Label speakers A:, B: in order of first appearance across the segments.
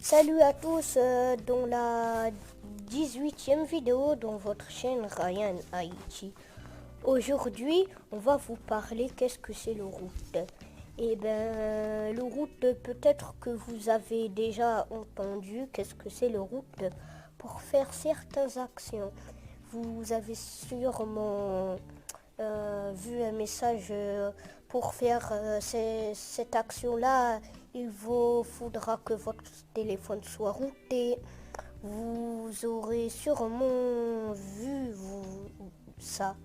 A: Salut à tous dans la 18e vidéo dans votre chaîne Ryan Haïti. Aujourd'hui, on va vous parler qu'est-ce que c'est le route. Le route, peut-être que vous avez déjà entendu qu'est-ce que c'est le route pour faire certaines actions. Vous avez sûrement vu un message pour faire cette action-là. Faudra que votre téléphone soit routé. Vous aurez sûrement ça.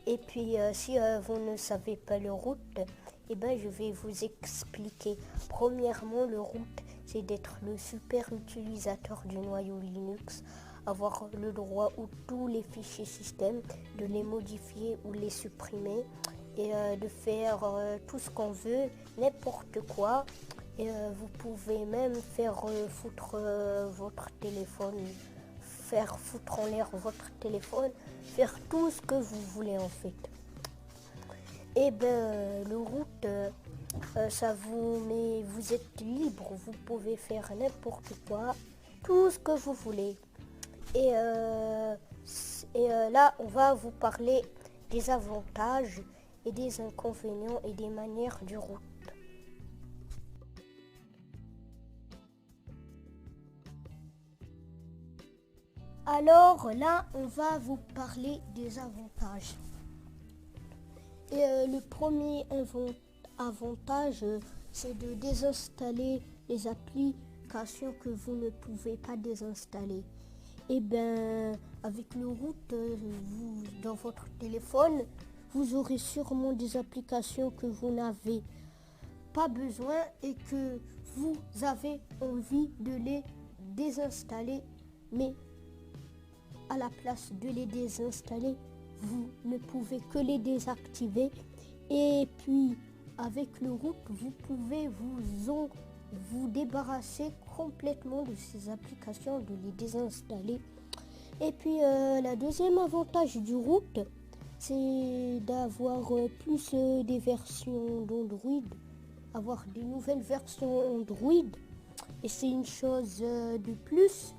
A: Et puis, si vous ne savez pas le route, je vais vous expliquer. Premièrement, le route, c'est d'être le super utilisateur du noyau Linux, avoir le droit à tous les fichiers système, de les modifier ou les supprimer et de faire tout ce qu'on veut, n'importe quoi. Et vous pouvez même faire foutre votre téléphone, faire foutre en l'air votre téléphone, faire tout ce que vous voulez en fait. Le route, ça vous met, vous êtes libre, vous pouvez faire n'importe quoi, tout ce que vous voulez. Là, on va vous parler des avantages et des inconvénients et des manières du route. Alors là, on va vous parler des avantages. Le premier avantage, c'est de désinstaller les applications que vous ne pouvez pas désinstaller. Avec le route, dans votre téléphone, vous aurez sûrement des applications que vous n'avez pas besoin et que vous avez envie de les désinstaller, mais à la place de les désinstaller, vous ne pouvez que les désactiver. Et puis, avec le route, vous pouvez vous débarrasser complètement de ces applications, de les désinstaller. Et puis, le deuxième avantage du route, c'est d'avoir plus des versions d'Android, avoir des nouvelles versions Android. Et c'est une chose de plus.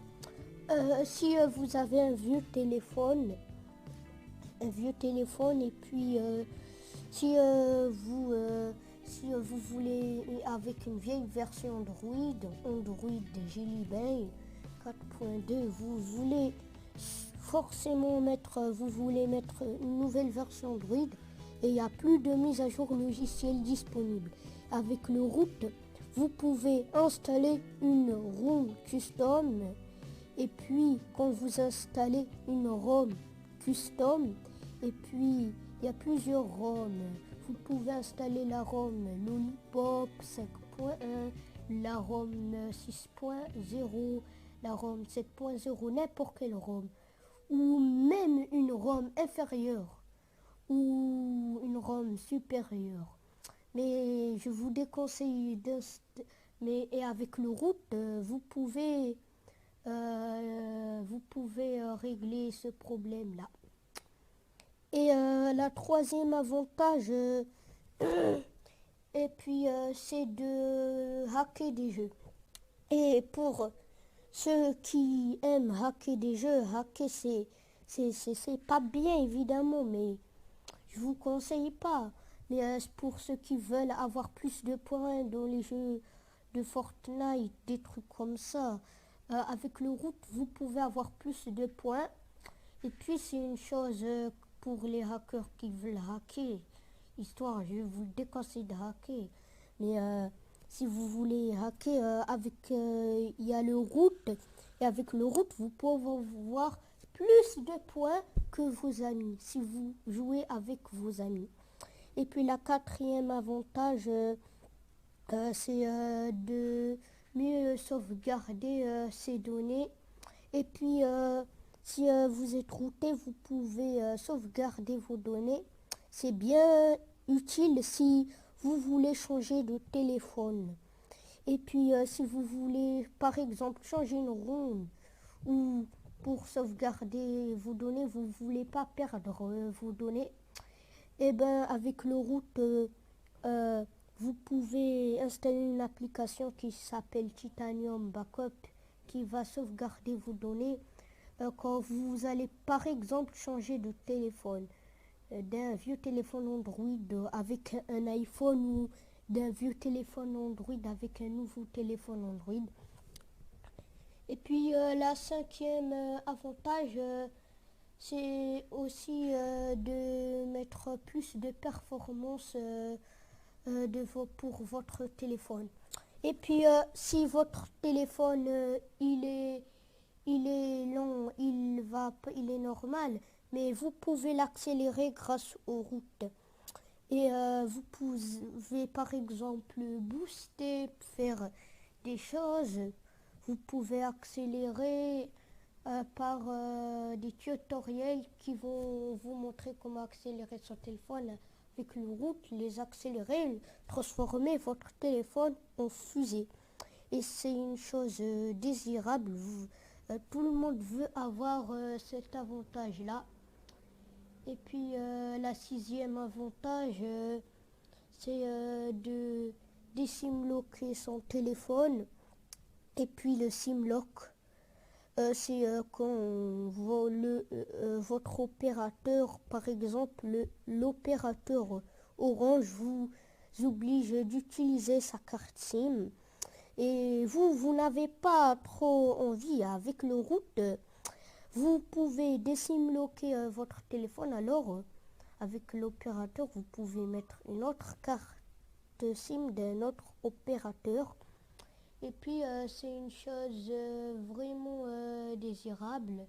A: Si vous avez un vieux téléphone et puis si vous voulez avec une vieille version Android Jelly Bean 4.2, vous voulez mettre une nouvelle version Android et il n'y a plus de mise à jour logicielle disponible. Avec le route, vous pouvez installer une ROM custom. Et puis, quand vous installez une ROM custom, et puis il y a plusieurs ROM. Vous pouvez installer la ROM Lollipop 5.1, la ROM 6.0, la ROM 7.0, n'importe quelle ROM. Ou même une ROM inférieure ou une ROM supérieure. Mais je vous déconseille et avec le route, vous pouvez régler ce problème-là. Et la troisième avantage, c'est de hacker des jeux. Et pour ceux qui aiment hacker des jeux, hacker c'est pas bien évidemment, mais je vous conseille pas. Mais pour ceux qui veulent avoir plus de points dans les jeux de Fortnite, des trucs comme ça, avec le route, vous pouvez avoir plus de points. Et puis c'est une chose pour les hackers qui veulent hacker, je vous déconseille de hacker. Mais si vous voulez hacker, il y a le route. Et avec le route, vous pouvez avoir plus de points que vos amis, si vous jouez avec vos amis. Et puis la quatrième avantage, c'est de mieux sauvegarder ces données. Et puis, si vous êtes routé, vous pouvez sauvegarder vos données. C'est bien utile si vous voulez changer de téléphone. Et puis, si vous voulez, par exemple, changer une ROM ou pour sauvegarder vos données, vous ne voulez pas perdre vos données, avec le route, vous pouvez installer une application qui s'appelle Titanium Backup qui va sauvegarder vos données quand vous allez par exemple changer de téléphone, d'un vieux téléphone Android avec un iPhone ou d'un vieux téléphone Android avec un nouveau téléphone Android. Et puis la cinquième avantage, c'est aussi de mettre plus de performance pour votre téléphone. Et puis si votre téléphone il est long, il est normal, mais vous pouvez l'accélérer grâce aux routes. Et vous pouvez par exemple booster, faire des choses. Vous pouvez accélérer par des tutoriels qui vont vous montrer comment accélérer son téléphone avec une route, les accélérer, transformer votre téléphone en fusée. Et c'est une chose désirable. Tout le monde veut avoir cet avantage-là. Et puis la sixième avantage, c'est de désimlocker son téléphone. Et puis le simlock, c'est quand votre opérateur, par exemple l'opérateur Orange, vous oblige d'utiliser sa carte SIM. Et vous n'avez pas trop envie avec le route, vous pouvez désimloquer votre téléphone. Alors, avec l'opérateur, vous pouvez mettre une autre carte SIM d'un autre opérateur. Et puis, c'est une chose vraiment désirable.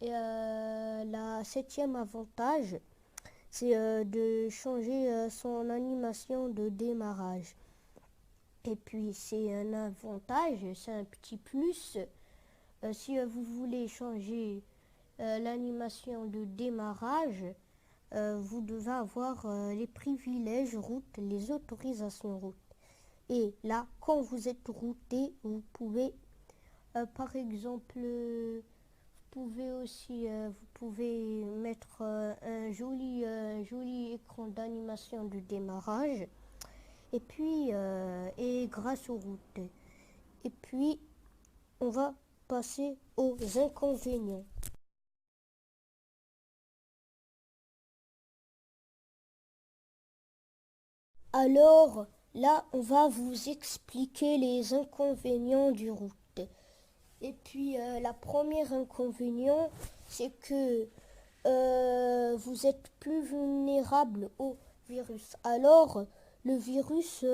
A: Et la septième avantage, c'est de changer son animation de démarrage. Et puis, c'est un avantage, c'est un petit plus. Si vous voulez changer l'animation de démarrage, vous devez avoir les privilèges route, les autorisations route. Et là, quand vous êtes routé, vous pouvez, par exemple, vous pouvez mettre un joli écran d'animation de démarrage. Et puis, et grâce aux routes. Et puis, on va passer aux inconvénients. Alors, là, on va vous expliquer les inconvénients du route. Et puis, la première inconvénient, c'est que vous êtes plus vulnérable au virus. Alors, le virus,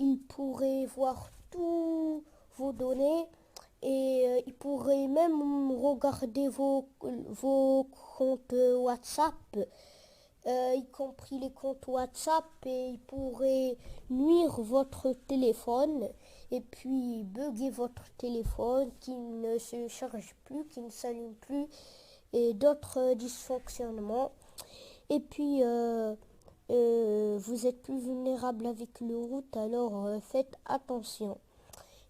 A: il pourrait voir tous vos données et il pourrait même regarder vos comptes WhatsApp, y compris les comptes WhatsApp, et il pourrait nuire votre téléphone et puis bugger votre téléphone qui ne se charge plus, qui ne s'allume plus et d'autres dysfonctionnements. Et puis vous êtes plus vulnérable avec le route, alors faites attention.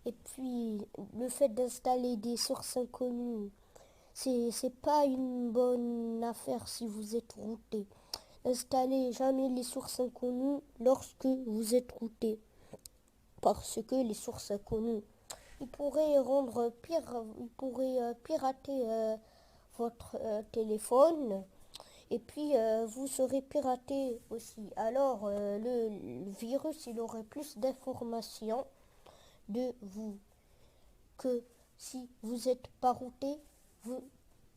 A: Et puis le fait d'installer des sources inconnues, c'est pas une bonne affaire si vous êtes routé. Installez jamais les sources inconnues lorsque vous êtes routé, parce que les sources inconnues, ils pourraient rendre pire, ils pourraient pirater votre téléphone et puis vous serez piraté aussi. Alors le virus, il aurait plus d'informations de vous que si vous êtes pas routé. Vous,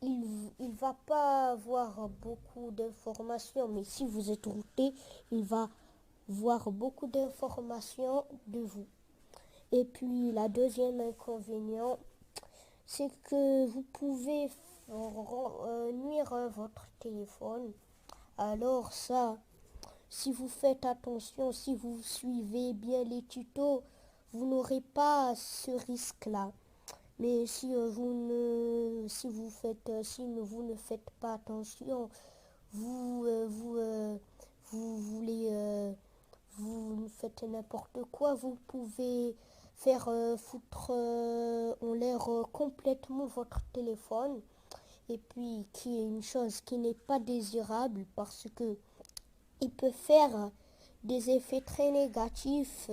A: il va pas avoir beaucoup d'informations, mais si vous êtes routé, il va voir beaucoup d'informations de vous. Et puis la deuxième inconvénient, c'est que vous pouvez nuire votre téléphone. Alors ça, si vous faites attention, si vous suivez bien les tutos, vous n'aurez pas ce risque-là. Mais si vous ne faites pas attention, vous voulez vous faites n'importe quoi, vous pouvez faire foutre en l'air complètement votre téléphone, et puis qui est une chose qui n'est pas désirable parce que il peut faire des effets très négatifs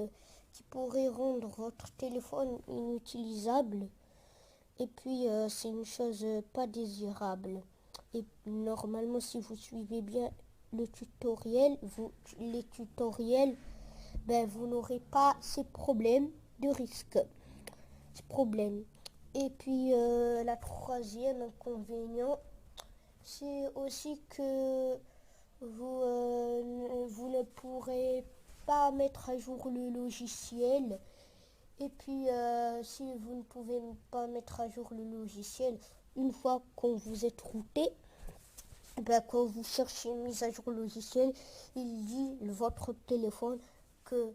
A: qui pourraient rendre votre téléphone inutilisable. Et puis, c'est une chose pas désirable. Et normalement, si vous suivez bien le tutoriel, les tutoriels, ben, vous n'aurez pas ces problèmes de risque. Ces problèmes. Et puis, la troisième inconvénient, c'est aussi que vous ne pourrez pas mettre à jour le logiciel. Et puis, si vous ne pouvez pas mettre à jour le logiciel, une fois qu'on vous est routé, ben, quand vous cherchez une mise à jour logiciel, il dit votre téléphone que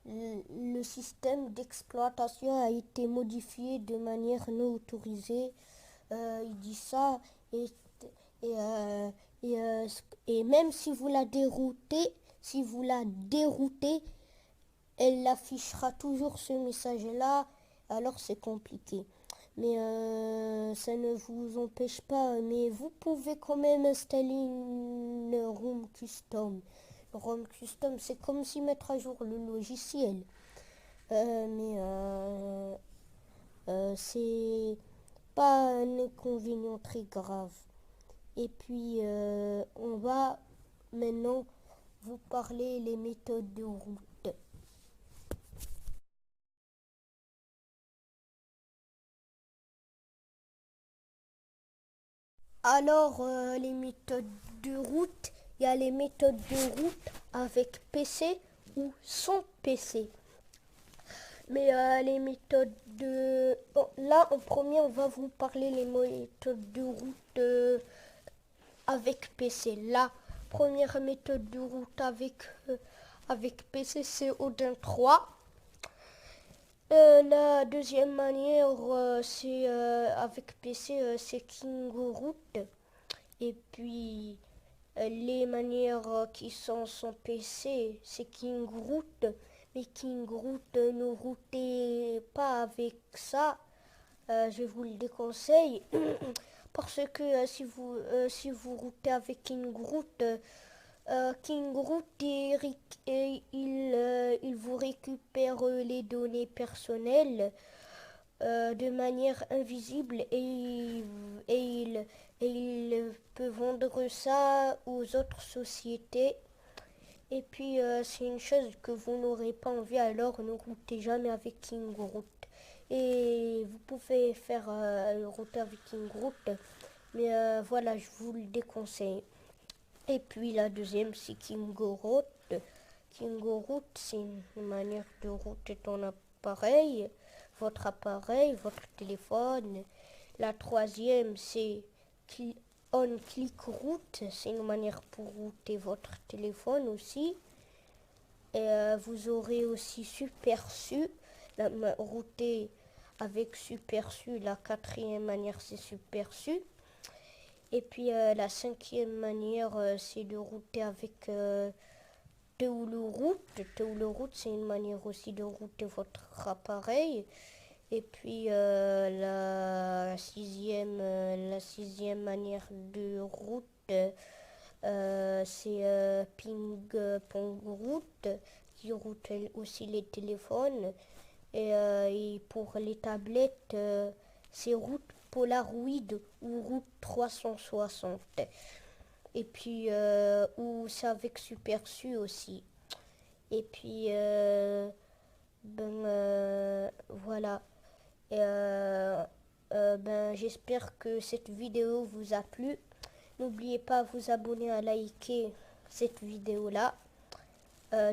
A: le système d'exploitation a été modifié de manière non autorisée. Il dit ça et, euh, et même si vous la déroutez, elle affichera toujours ce message-là, alors c'est compliqué. Mais ça ne vous empêche pas, mais vous pouvez quand même installer une ROM custom. Une ROM custom, c'est comme si mettre à jour le logiciel. Mais c'est pas un inconvénient très grave. Et puis, on va maintenant vous parler les méthodes de route. Alors, les méthodes de route, il y a les méthodes de route avec PC ou sans PC. Mais les méthodes de... Bon, là, en premier, on va vous parler les méthodes de route avec PC. La première méthode de route avec PC, c'est Odin 3. La deuxième manière, c'est avec PC, c'est KingoRoot. Et puis, les manières qui sont sans PC, c'est KingoRoot. Mais KingoRoot, ne routez pas avec ça. Je vous le déconseille. Parce que si vous routez avec KingoRoot, KingoRoot, il vous récupère les données personnelles de manière invisible et il peut vendre ça aux autres sociétés. Et puis c'est une chose que vous n'aurez pas envie, alors ne routez jamais avec KingoRoot. Et vous pouvez faire router avec KingoRoot, mais voilà, je vous le déconseille. Et puis la deuxième, c'est KingoRoot. KingoRoot, c'est une manière de router ton appareil, votre téléphone. La troisième, c'est OnClickRoot. C'est une manière pour router votre téléphone aussi. Et vous aurez aussi SuperSU, router avec SuperSU. La quatrième manière, c'est SuperSU. Et puis la cinquième manière, c'est de router avec TooloRoot. TooloRoot, c'est une manière aussi de router votre appareil. Et puis la sixième manière de route, c'est PingPongRoot qui route aussi les téléphones. Et pour les tablettes, c'est route Polaroid ou route 360. Et puis, ou c'est avec SuperSU aussi. Et puis, voilà. Et, j'espère que cette vidéo vous a plu. N'oubliez pas de vous abonner à liker cette vidéo-là.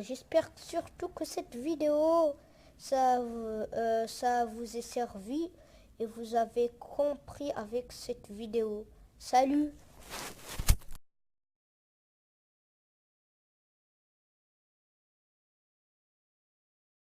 A: J'espère surtout que cette vidéo, ça vous est servi et vous avez compris avec cette vidéo. Salut!